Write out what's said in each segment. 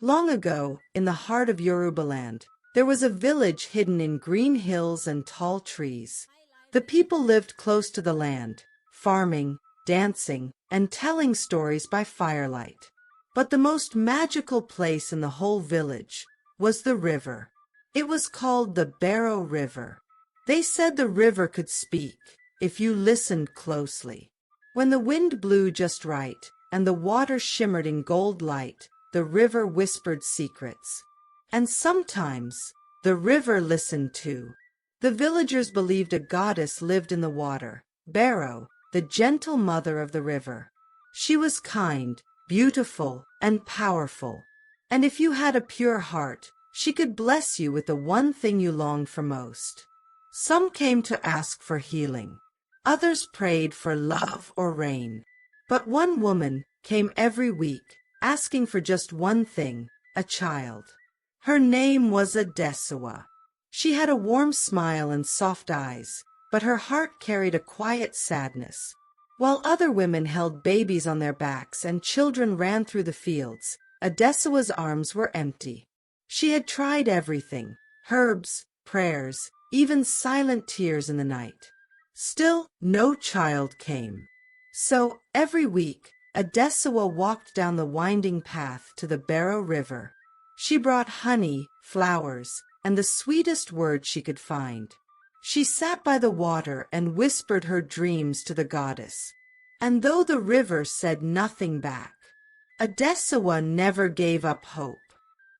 Long ago, in the heart of Yoruba land, there was a village hidden in green hills and tall trees. The people lived close to the land, farming, dancing, and telling stories by firelight. But the most magical place in the whole village was the river. It was called the Gbaro River. They said the river could speak if you listened closely. When the wind blew just right and the water shimmered in gold light, the river whispered secrets. And sometimes the river listened too. The villagers believed a goddess lived in the water, Gbaro, the gentle mother of the river. She was kind, beautiful, and powerful. And if you had a pure heart, she could bless you with the one thing you longed for most. Some came to ask for healing. Others prayed for love or rain. But one woman came every week, asking for just one thing, a child. Her name was Adesuwa. She had a warm smile and soft eyes, but her heart carried a quiet sadness. While other women held babies on their backs and children ran through the fields, Adesuwa's arms were empty. She had tried everything, herbs, prayers, even silent tears in the night. Still, no child came. So, every week, Adesuwa walked down the winding path to the Gbaro River. She brought honey, flowers, and the sweetest words she could find. She sat by the water and whispered her dreams to the goddess. And though the river said nothing back, Adesuwa never gave up hope.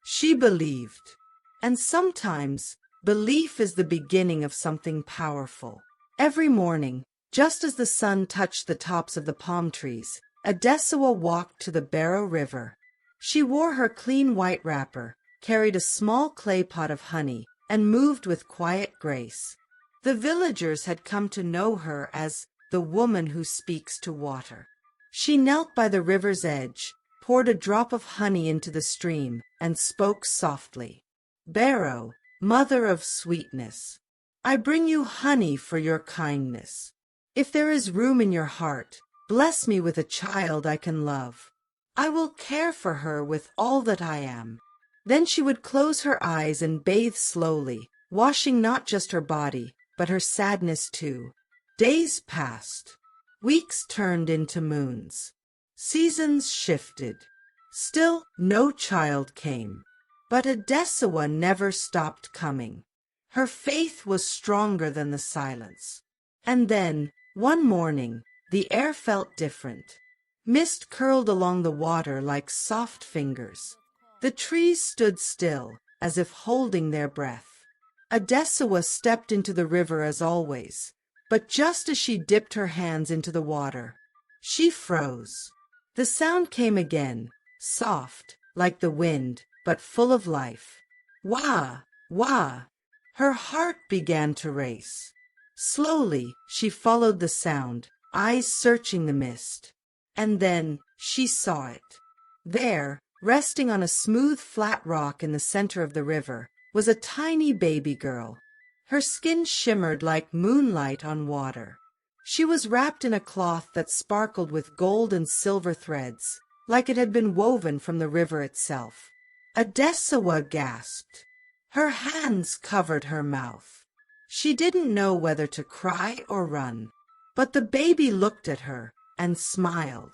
She believed. And sometimes, belief is the beginning of something powerful. Every morning, just as the sun touched the tops of the palm trees, Adesuwa walked to the Gbaro River. She wore her clean white wrapper, carried a small clay pot of honey, and moved with quiet grace. The villagers had come to know her as the woman who speaks to water. She knelt by the river's edge, poured a drop of honey into the stream, and spoke softly. "Gbaro, mother of sweetness, I bring you honey for your kindness. If there is room in your heart, bless me with a child I can love. I will care for her with all that I am." Then she would close her eyes and bathe slowly, washing not just her body, but her sadness too. Days passed. Weeks turned into moons. Seasons shifted. Still no child came. But Adesuwa never stopped coming. Her faith was stronger than the silence. And then, one morning, the air felt different. Mist curled along the water like soft fingers. The trees stood still, as if holding their breath. Adesuwa stepped into the river as always, but just as she dipped her hands into the water, she froze. The sound came again, soft, like the wind, but full of life. Wah! Wah! Her heart began to race. Slowly, she followed the sound, eyes searching the mist. And then she saw it. There, resting on a smooth, flat rock in the center of the river, was a tiny baby girl. Her skin shimmered like moonlight on water. She was wrapped in a cloth that sparkled with gold and silver threads, like it had been woven from the river itself. Adesuwa gasped. Her hands covered her mouth. She didn't know whether to cry or run. But the baby looked at her and smiled.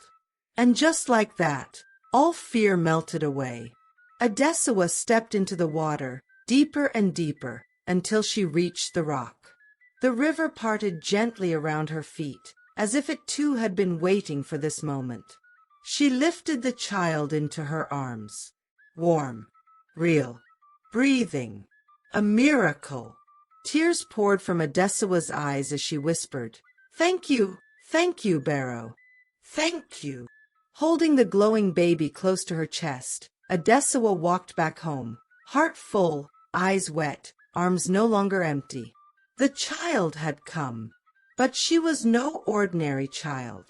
And just like that, all fear melted away. Adesuwa stepped into the water, deeper and deeper, until she reached the rock. The river parted gently around her feet, as if it too had been waiting for this moment. She lifted the child into her arms. Warm, real, breathing. A miracle. Tears poured from Adesuwa's eyes as she whispered, thank you, Gbaro. Thank you." Holding the glowing baby close to her chest, Adesuwa walked back home, heart full, eyes wet, arms no longer empty. The child had come, but she was no ordinary child.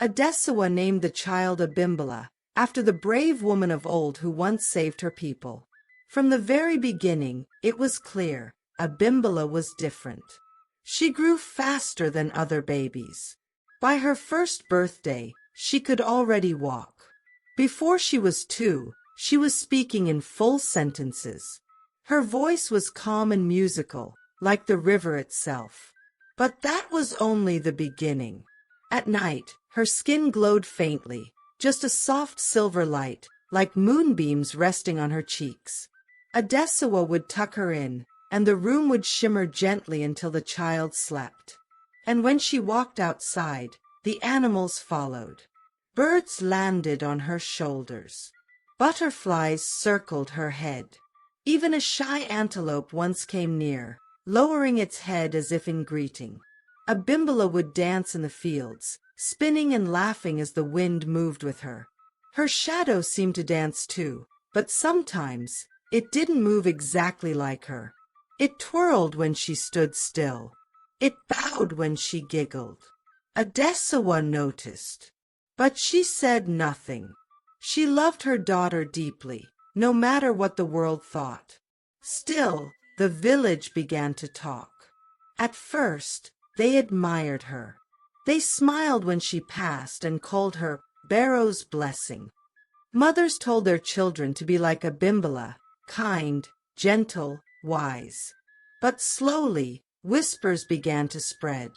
Adesuwa named the child Abimbola, after the brave woman of old who once saved her people. From the very beginning, it was clear, Abimbola was different. She grew faster than other babies. By her first birthday, she could already walk. Before she was 2, She was speaking in full sentences. Her voice was calm and musical, like the river itself. But that was only the beginning. At night, her skin glowed faintly, just a soft silver light, like moonbeams resting on her cheeks. Adesuwa would tuck her in, and the room would shimmer gently until the child slept. And when she walked outside, the animals followed. Birds landed on her shoulders. Butterflies circled her head. Even a shy antelope once came near, lowering its head as if in greeting. Abimbola would dance in the fields, spinning and laughing as the wind moved with her. Her shadow seemed to dance too, but sometimes it didn't move exactly like her. It twirled when she stood still. It bowed when she giggled. Adesuwa noticed, but she said nothing. She loved her daughter deeply, no matter what the world thought. Still, the village began to talk. At first, they admired her. They smiled when she passed and called her Gbaro's blessing. Mothers told their children to be like Abimbola, kind, gentle, wise. But slowly, whispers began to spread.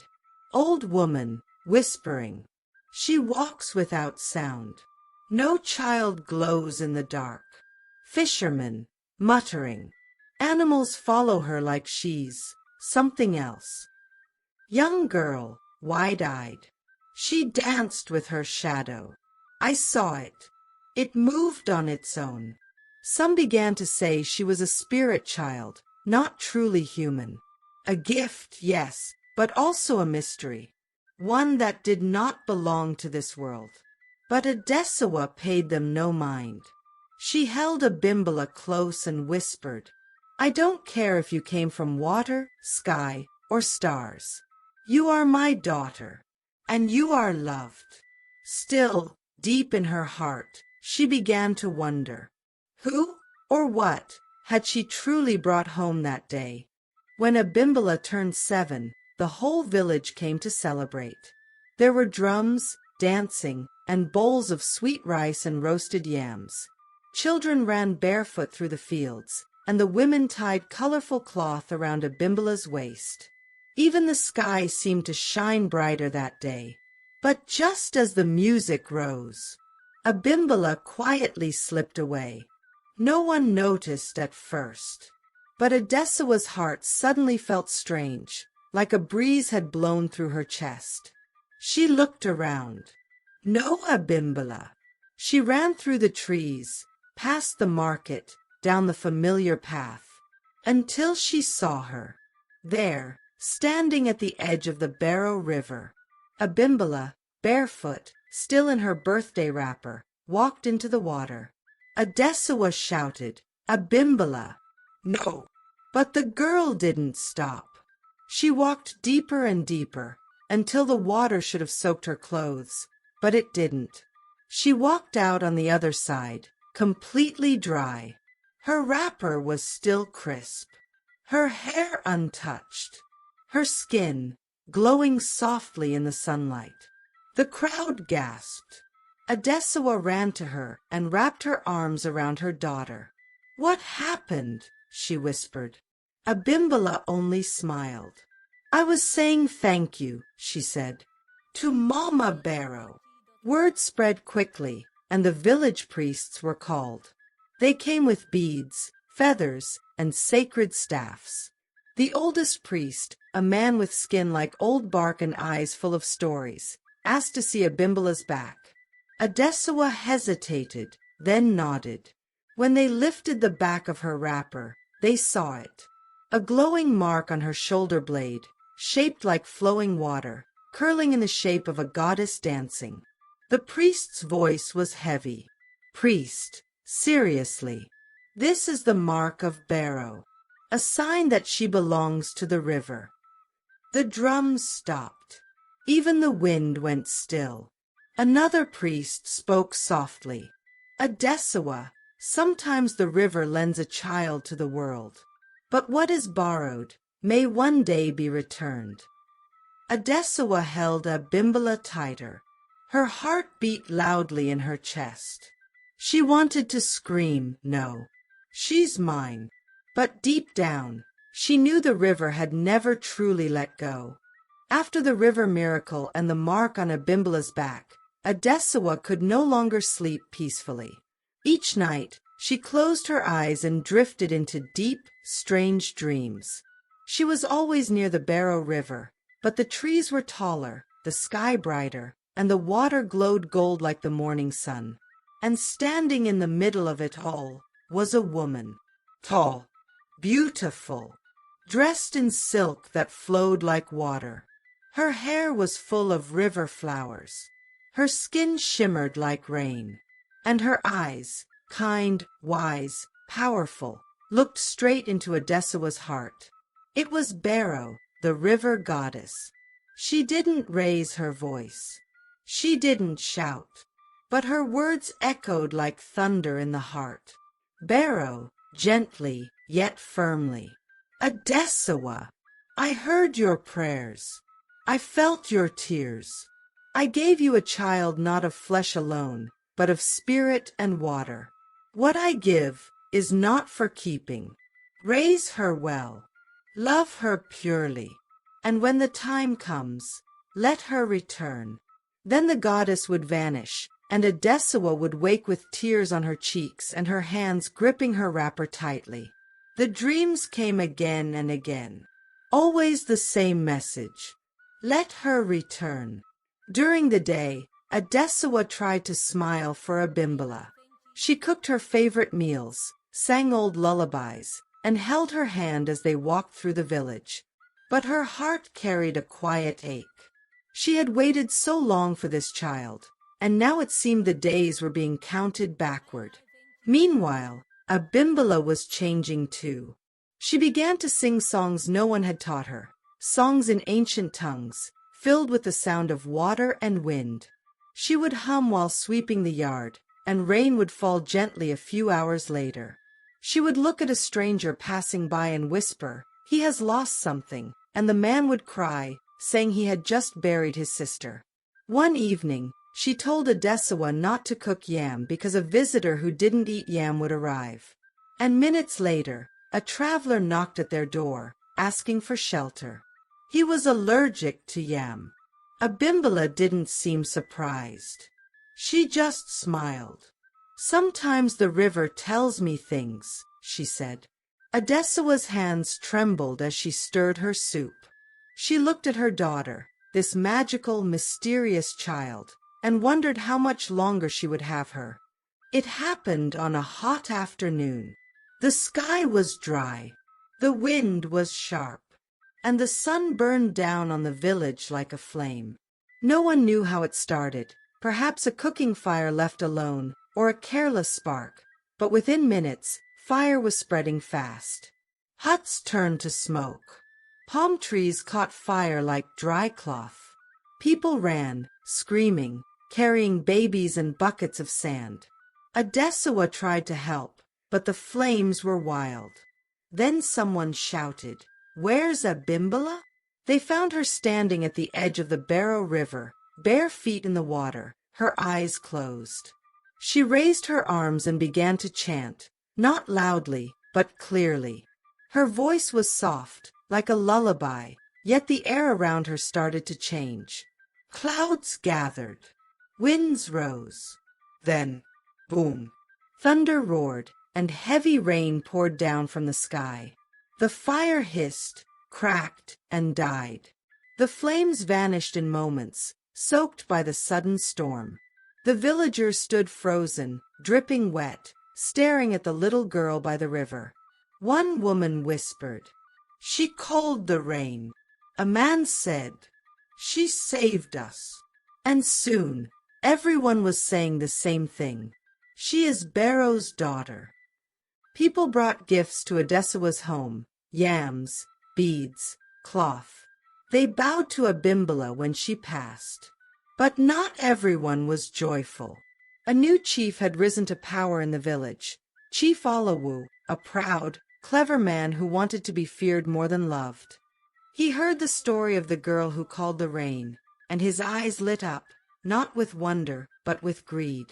Old woman, whispering. She walks without sound. No child glows in the dark. Fisherman, muttering. Animals follow her like she's something else. Young girl, wide-eyed. She danced with her shadow. I saw it. It moved on its own. Some began to say she was a spirit child, not truly human. A gift, yes, but also a mystery. One that did not belong to this world. But Adesuwa paid them no mind. She held Abimbola close and whispered, I don't care if you came from water, sky, or stars. You are my daughter, and you are loved. Still, deep in her heart, she began to wonder, who or what had she truly brought home that day? When Abimbola turned 7, the whole village came to celebrate. There were drums, dancing, and bowls of sweet rice and roasted yams. Children ran barefoot through the fields, and the women tied colorful cloth around Abimbola's waist. Even the sky seemed to shine brighter that day. But just as the music rose, Abimbola quietly slipped away. No one noticed at first. But Adesuwa's heart suddenly felt strange, like a breeze had blown through her chest. She looked around. No Abimbola. She ran through the trees, past the market, down the familiar path, until she saw her. There, standing at the edge of the Gbaro River, Abimbola, barefoot, still in her birthday wrapper, walked into the water. Adesuwa shouted, Abimbola! No! But the girl didn't stop. She walked deeper and deeper, until the water should have soaked her clothes, but it didn't. She walked out on the other side, completely dry. Her wrapper was still crisp, her hair untouched, her skin glowing softly in the sunlight. The crowd gasped. Adesuwa ran to her and wrapped her arms around her daughter. What happened? She whispered. Abimbola only smiled. I was saying thank you, she said, to Mama Gbaro. Word spread quickly, and the village priests were called. They came with beads, feathers, and sacred staffs. The oldest priest, a man with skin like old bark and eyes full of stories, asked to see Abimbola's back. Adesuwa hesitated, then nodded. When they lifted the back of her wrapper, they saw it. A glowing mark on her shoulder blade, shaped like flowing water, curling in the shape of a goddess dancing. The priest's voice was heavy. Priest, seriously, this is the mark of Gbaro, a sign that she belongs to the river. The drums stopped. Even the wind went still. Another priest spoke softly. Adesuwa, sometimes the river lends a child to the world, but what is borrowed may one day be returned. Adesuwa held Abimbola tighter. Her heart beat loudly in her chest. She wanted to scream, "No, she's mine." But deep down, she knew the river had never truly let go. After the river miracle and the mark on Abimbola's back, Adesuwa could no longer sleep peacefully. Each night, she closed her eyes and drifted into deep, strange dreams. She was always near the Gbaro River, but the trees were taller, the sky brighter, and the water glowed gold like the morning sun. And standing in the middle of it all was a woman, tall, beautiful, dressed in silk that flowed like water. Her hair was full of river flowers. Her skin shimmered like rain, and her eyes, kind, wise, powerful, looked straight into Adesuwa's heart. It was Gbaro, the river goddess. She didn't raise her voice. She didn't shout, but her words echoed like thunder in the heart. Gbaro, gently yet firmly. Adesuwa, I heard your prayers. I felt your tears. I gave you a child not of flesh alone, but of spirit and water. What I give is not for keeping. Raise her well. Love her purely. And when the time comes, let her return. Then the goddess would vanish, and Adesuwa would wake with tears on her cheeks and her hands gripping her wrapper tightly. The dreams came again and again. Always the same message. Let her return. During the day, Adesuwa tried to smile for Abimbola. She cooked her favorite meals, sang old lullabies, and held her hand as they walked through the village. But her heart carried a quiet ache. She had waited so long for this child, and now it seemed the days were being counted backward. Meanwhile, Abimbola was changing too. She began to sing songs no one had taught her, songs in ancient tongues, filled with the sound of water and wind. She would hum while sweeping the yard, and rain would fall gently a few hours later. She would look at a stranger passing by and whisper, "He has lost something," and the man would cry, saying he had just buried his sister. One evening, she told Adesuwa not to cook yam because a visitor who didn't eat yam would arrive. And minutes later, a traveler knocked at their door, asking for shelter. He was allergic to yam. Abimbola didn't seem surprised. She just smiled. "Sometimes the river tells me things," she said. Adesuwa's hands trembled as she stirred her soup. She looked at her daughter, this magical, mysterious child, and wondered how much longer she would have her. It happened on a hot afternoon. The sky was dry, the wind was sharp, and the sun burned down on the village like a flame. No one knew how it started, perhaps a cooking fire left alone, or a careless spark, but within minutes, fire was spreading fast. Huts turned to smoke. Palm trees caught fire like dry cloth. People ran, screaming, carrying babies and buckets of sand. Adesuwa tried to help, but the flames were wild. Then someone shouted, "Where's Abimbola?" They found her standing at the edge of the Gbaro River, bare feet in the water, her eyes closed. She raised her arms and began to chant, not loudly, but clearly. Her voice was soft, like a lullaby, yet the air around her started to change. Clouds gathered. Winds rose. Then, boom! Thunder roared, and heavy rain poured down from the sky. The fire hissed, cracked, and died. The flames vanished in moments, soaked by the sudden storm. The villagers stood frozen, dripping wet, staring at the little girl by the river. One woman whispered, "She called the rain." A man said, "She saved us." And soon, everyone was saying the same thing. "She is Gbaro's daughter." People brought gifts to Adesuwa's home, yams, beads, cloth. They bowed to Abimbola when she passed. But not everyone was joyful. A new chief had risen to power in the village. Chief Alawu, a proud, clever man who wanted to be feared more than loved. He heard the story of the girl who called the rain, and his eyes lit up, not with wonder, but with greed.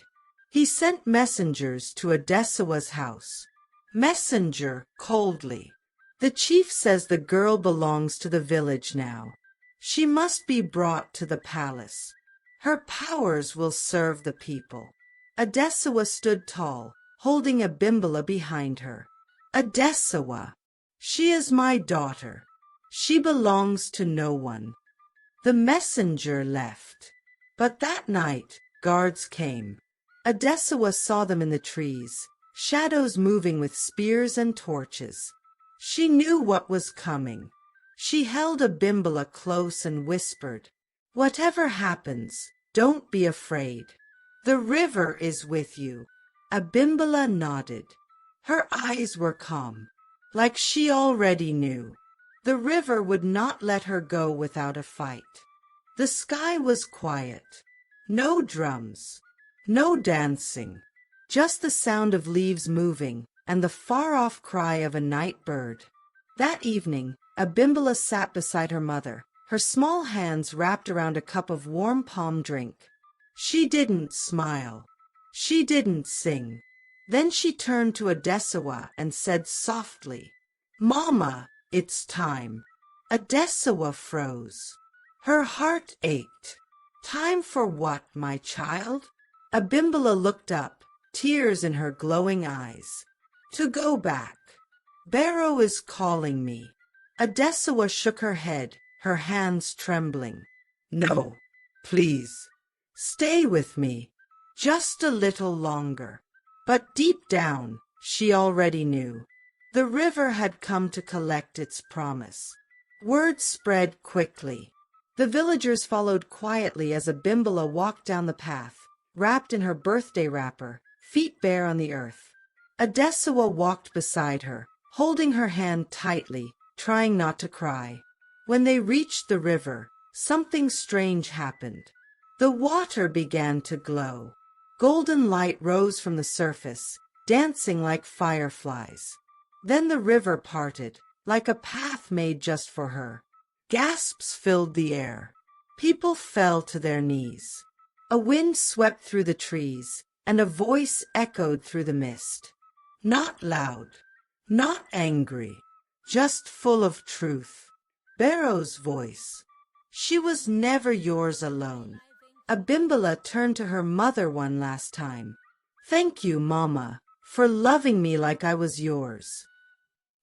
He sent messengers to Adesuwa's house. Messenger, coldly. The chief says the girl belongs to the village now. She must be brought to the palace. Her powers will serve the people. Adesuwa stood tall, holding Abimbola behind her. Adesuwa, she is my daughter. She belongs to no one. The messenger left. But that night, guards came. Adesuwa saw them in the trees, shadows moving with spears and torches. She knew what was coming. She held Abimbola close and whispered, "Whatever happens, don't be afraid. The river is with you." Abimbola nodded. Her eyes were calm, like she already knew. The river would not let her go without a fight. The sky was quiet. No drums, no dancing, just the sound of leaves moving and the far-off cry of a night bird. That evening, Abimbola sat beside her mother, her small hands wrapped around a cup of warm palm drink. She didn't smile. She didn't sing. Then she turned to Adesuwa and said softly, "Mama, it's time." Adesuwa froze. Her heart ached. "Time for what, my child?" Abimbola looked up, tears in her glowing eyes. "To go back. Gbaro is calling me." Adesuwa shook her head, her hands trembling. "No, please. Stay with me. Just a little longer." But deep down, she already knew. The river had come to collect its promise. Word spread quickly. The villagers followed quietly as Abimbola walked down the path, wrapped in her birthday wrapper, feet bare on the earth. Adesuwa walked beside her, holding her hand tightly, trying not to cry. When they reached the river, something strange happened. The water began to glow. Golden light rose from the surface, dancing like fireflies. Then the river parted, like a path made just for her. Gasps filled the air. People fell to their knees. A wind swept through the trees, and a voice echoed through the mist. Not loud, not angry, just full of truth. Gbaro's voice. "She was never yours alone." Abimbola turned to her mother one last time. "Thank you, Mama, for loving me like I was yours."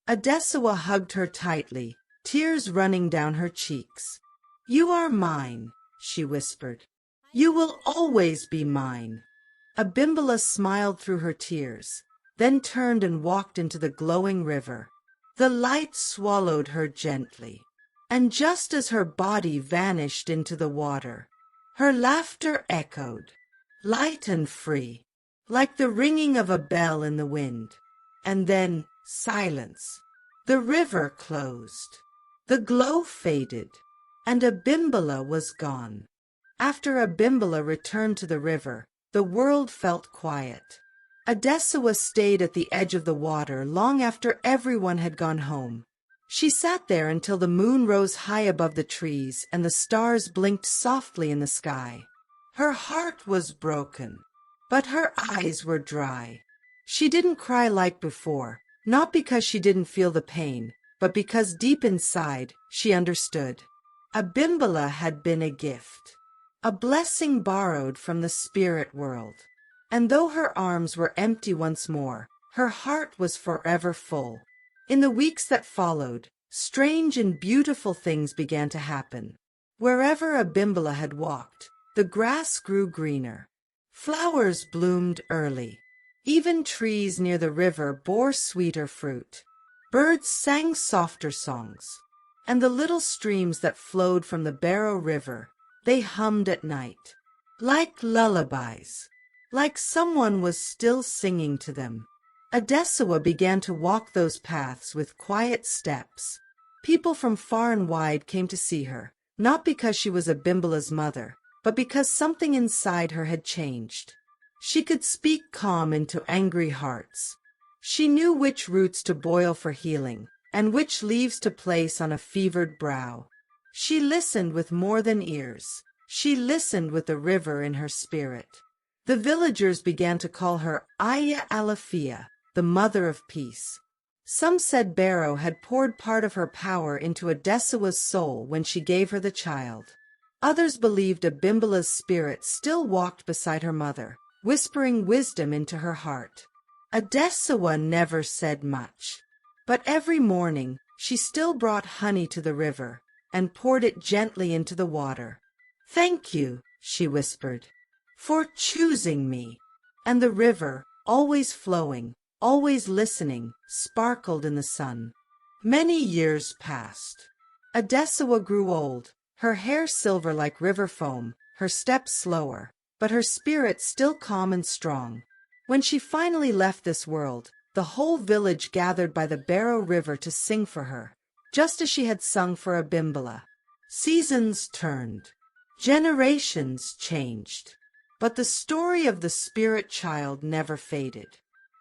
Adesuwa hugged her tightly, tears running down her cheeks. "You are mine," she whispered. "You will always be mine." Abimbola smiled through her tears, then turned and walked into the glowing river. The light swallowed her gently, and just as her body vanished into the water, her laughter echoed, light and free, like the ringing of a bell in the wind. And then silence. The river closed. The glow faded, and Abimbola was gone. After Abimbola returned to the river, the world felt quiet. Adesuwa stayed at the edge of the water long after everyone had gone home. She sat there until the moon rose high above the trees and the stars blinked softly in the sky. Her heart was broken, but her eyes were dry. She didn't cry like before, not because she didn't feel the pain, but because deep inside she understood. Abimbola had been a gift, a blessing borrowed from the spirit world. And though her arms were empty once more, her heart was forever full. In the weeks that followed, strange and beautiful things began to happen. Wherever Abimbola had walked, the grass grew greener. Flowers bloomed early. Even trees near the river bore sweeter fruit. Birds sang softer songs. And the little streams that flowed from the Gbaro River, they hummed at night, like lullabies, like someone was still singing to them. Adesuwa began to walk those paths with quiet steps. People from far and wide came to see her, not because she was Abimbola's mother, but because something inside her had changed. She could speak calm into angry hearts. She knew which roots to boil for healing, and which leaves to place on a fevered brow. She listened with more than ears. She listened with the river in her spirit. The villagers began to call her Aya Alafia, the mother of peace. Some said Gbaro had poured part of her power into Adesuwa's soul when she gave her the child. Others believed Abimbola's spirit still walked beside her mother, whispering wisdom into her heart. Adesuwa never said much, but every morning she still brought honey to the river and poured it gently into the water. "Thank you," she whispered, "for choosing me." And the river, always flowing, always listening, sparkled in the sun. Many years passed. Adesuwa grew old, her hair silver like river foam, her steps slower, but her spirit still calm and strong. When she finally left this world, the whole village gathered by the Gbaro River to sing for her, just as she had sung for Abimbola. Seasons turned. Generations changed. But the story of the spirit child never faded.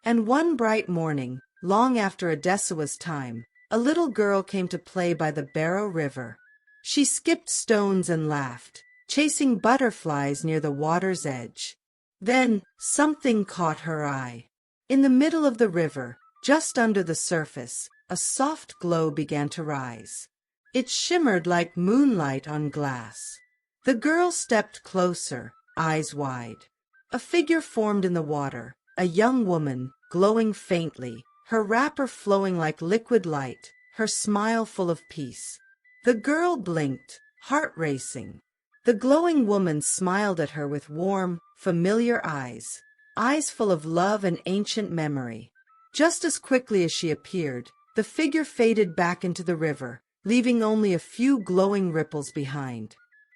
And one bright morning, long after Adesuwa's time, a little girl came to play by the Gbaro River. She skipped stones and laughed, chasing butterflies near the water's edge. Then something caught her eye. In the middle of the river, just under the surface, a soft glow began to rise. It shimmered like moonlight on glass. The girl stepped closer, eyes wide. A figure formed in the water, a young woman, glowing faintly, her wrapper flowing like liquid light, her smile full of peace. The girl blinked, heart racing. The glowing woman smiled at her with warm, familiar eyes, eyes full of love and ancient memory. Just as quickly as she appeared, the figure faded back into the river, leaving only a few glowing ripples behind.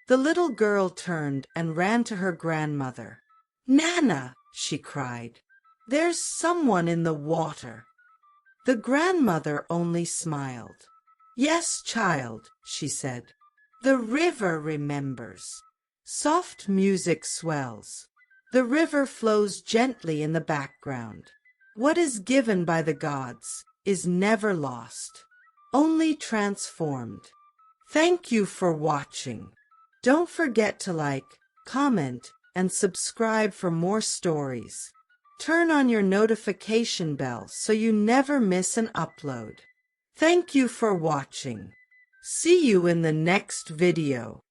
The little girl turned and ran to her grandmother. "Nana," she cried, "there's someone in the water." The grandmother only smiled. "Yes, child," she said. "The river remembers." Soft music swells. The river flows gently in the background. What is given by the gods is never lost, only transformed. Thank you for watching. Don't forget to like, comment, and subscribe for more stories. Turn on your notification bell so you never miss an upload. Thank you for watching. See you in the next video.